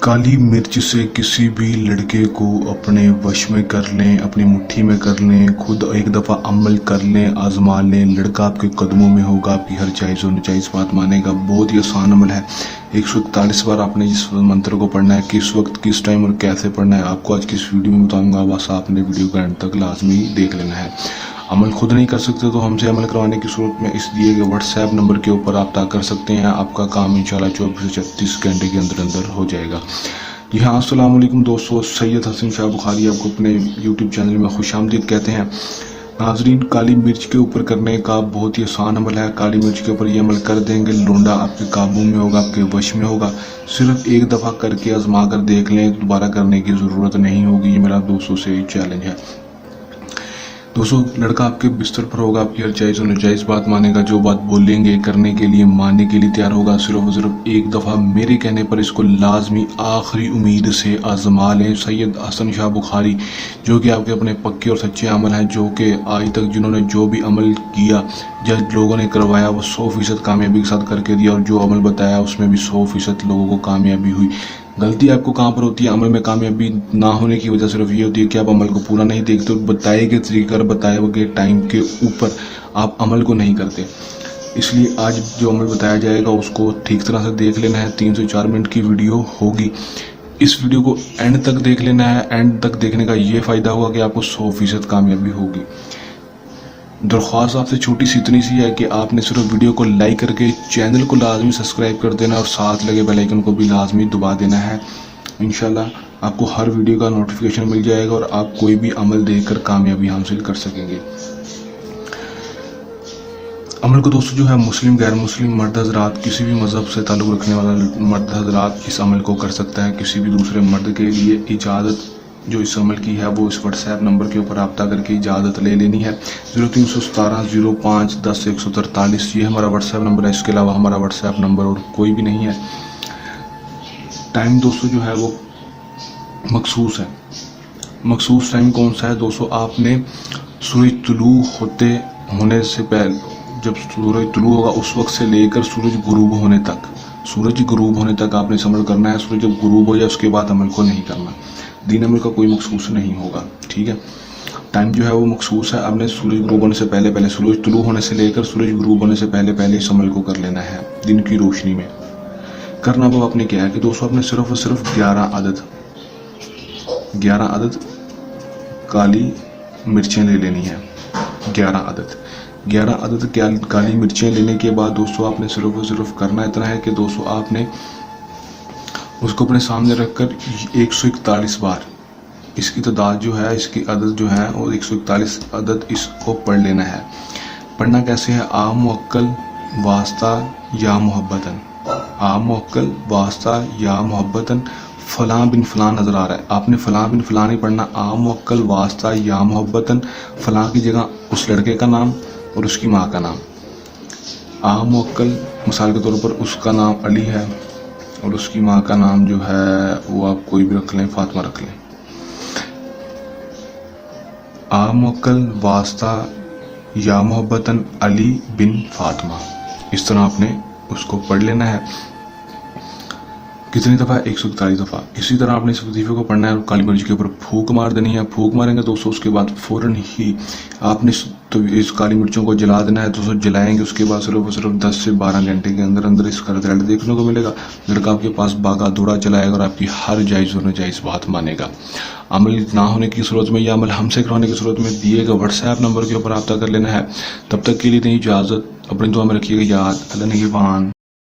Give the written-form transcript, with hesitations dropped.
काली मिर्च से किसी भी लड़के को अपने वश में कर लें, अपनी मुट्ठी में कर लें, खुद एक दफ़ा अमल कर लें, आजमा लें, लड़का आपके कदमों में होगा, आपकी हर जायज़ और नाजायज़ बात मानेगा। बहुत ही आसान अमल है। 141 बार आपने इस मंत्र को पढ़ना है। किस वक्त, किस टाइम और कैसे पढ़ना है आपको आज की इस वीडियो में बताऊंगा। बस आपने वीडियो का एंड तक लाजमी देख लेना है। अमल खुद नहीं कर सकते तो हमसे अमल करवाने की सूरत में इस दिए गए व्हाट्सएप नंबर के ऊपर रब्ता कर सकते हैं। आपका काम इंशाल्लाह 24 से 36 घंटे के अंदर हो जाएगा। जी हाँ, अस्सलाम वालेकुम दोस्तों, सैयद हसन शाह बुखारी आपको अपने यूट्यूब चैनल में खुशामदीद कहते हैं। नाजरीन, काली मिर्च के ऊपर करने का बहुत ही आसान अमल है। काली मिर्च के ऊपर ये अमल कर देंगे, लोंडा आपके काबू में होगा, आपके वश में होगा। सिर्फ एक दफ़ा करके आजमा कर देख लें, दोबारा करने की ज़रूरत नहीं होगी। ये मेरा दोस्तों से चैलेंज है। दोस्तों, लड़का आपके बिस्तर पर होगा, आपकी हर जायज़ और नाजायज़ बात मानेगा। जो बात बोलेंगे करने के लिए, मानने के लिए तैयार होगा। सिर्फ एक दफ़ा मेरे कहने पर इसको लाजमी आखिरी उम्मीद से आजमा लें। सैयद हसन शाह बुखारी, जो कि आपके अपने पक्के और सच्चे अमल हैं, जो कि आज तक जिन्होंने जो भी अमल किया, जब लोगों ने करवाया, वो 100% कामयाबी के साथ करके दिया, और जो अमल बताया उसमें भी 100% लोगों को कामयाबी हुई। गलती आपको कहाँ पर होती है? अमल में कामयाबी ना होने की वजह सिर्फ ये होती है कि आप अमल को पूरा नहीं देखते, बताए गए तरीके और बताए गए टाइम के ऊपर आप अमल को नहीं करते। इसलिए आज जो अमल बताया जाएगा उसको ठीक तरह से देख लेना है। 3 से 4 मिनट की वीडियो होगी। इस वीडियो को एंड तक देख लेना है। एंड तक देखने का ये फ़ायदा होगा कि आपको 100% कामयाबी होगी। दरख्वास्त आपसे छोटी सी इतनी सी है कि आपने सिर्फ वीडियो को लाइक करके चैनल को लाजमी सब्सक्राइब कर देना, और साथ लगे बेल आइकन को भी लाजमी दबा देना है। इंशाल्लाह आपको हर वीडियो का नोटिफिकेशन मिल जाएगा और आप कोई भी अमल देखकर कामयाबी हासिल कर सकेंगे। अमल को दोस्तों जो है मुस्लिम, गैर मुस्लिम, मर्द हजरात, किसी भी मज़हब से ताल्लुक़ रखने वाला मर्द हजरात इस अमल को कर सकता है। किसी भी दूसरे मर्द के लिए इजाज़त जो इस अमल की है वो इस व्हाट्सएप नंबर के ऊपर रब्ता करके इजाज़त ले लेनी है। 0317 05 10 143 ये हमारा व्हाट्सएप नंबर है। इसके अलावा हमारा व्हाट्सएप नंबर और कोई भी नहीं है। टाइम दोस्तों जो है वो मखसूस है। मखसूस टाइम कौन सा है दोस्तों? आपने सूरज तुलू होने से पहले, जब सूरज तुलू होगा उस वक्त से लेकर सूरज गुरूब होने तक आपने अमल करना है। सूरज जब गुरूब हो जाए उसके बाद अमल को नहीं करना। दीन अमल का कोई मखसूस नहीं होगा, ठीक है। टाइम जो है वो मखसूस है। आपने सूरज गुरूब होने से पहले, सूरज तुलू होने से लेकर सूरज गुरूब होने से पहले इस अमल को कर लेना है। दिन की रोशनी में करना वो आपने क्या है कि दोस्तों आपने सिर्फ और सिर्फ 11 अदद काली मिर्चें ले लेनी है। 11 अदद काली मिर्चें लेने के बाद दोस्तों आपने सिर्फ और सिर्फ करना इतना है कि दोस्तों आपने उसको अपने सामने रखकर 141 बार, इसकी तादाद जो है, इसकी अदद जो है वो 141 अदद इसको पढ़ लेना है। पढ़ना कैसे है? आ मुअक्कल वास्ता या मोहब्बतन, आ मुअक्कल वास्ता या मोहब्बतन, फलां बिन फलां नज़र आ रहा है, आपने फलां बिन फलां नहीं पढ़ना। आ मुअक्कल वास्ता या मोहब्बतन, फलां की जगह उस लड़के का नाम और उसकी माँ का नाम। आ मुअक्कल मिसाल के तौर पर उसका नाम अली है और उसकी माँ का नाम जो है वो आप कोई भी रख लें, फातिमा रख लें। आ मुअक्कल वास्ता या मोहब्बतन अली बिन फातिमा, इस तरह आपने उसको पढ़ लेना है। कितनी दफ़ा? 141 दफ़ा। इसी तरह आपने इस वजीफे को पढ़ना है और काली मिर्च के ऊपर फूंक मार देनी है। फूंक मारेंगे दोस्तों उसके बाद फ़ौरन ही आपने तो इस काली मिर्चों को जला देना है। दोस्तों जलाएंगे उसके बाद सिर्फ 10 से 12 घंटे के अंदर इसका रिजल्ट देखने को मिलेगा। लड़का आपके पास बागा दौड़ा चलाएगा और आपकी हर जायज़ और नाजायज़ बात मानेगा। अमल ना होने की सूरत में या अमल हमसे करवाने की सूरत में दिए गए व्हाट्सएप नंबर के ऊपर रब्ता कर लेना है। तब तक के लिए नहीं इजाज़त। अपनी दुआ में रखिएगा याद। अल्लाह निगहबान।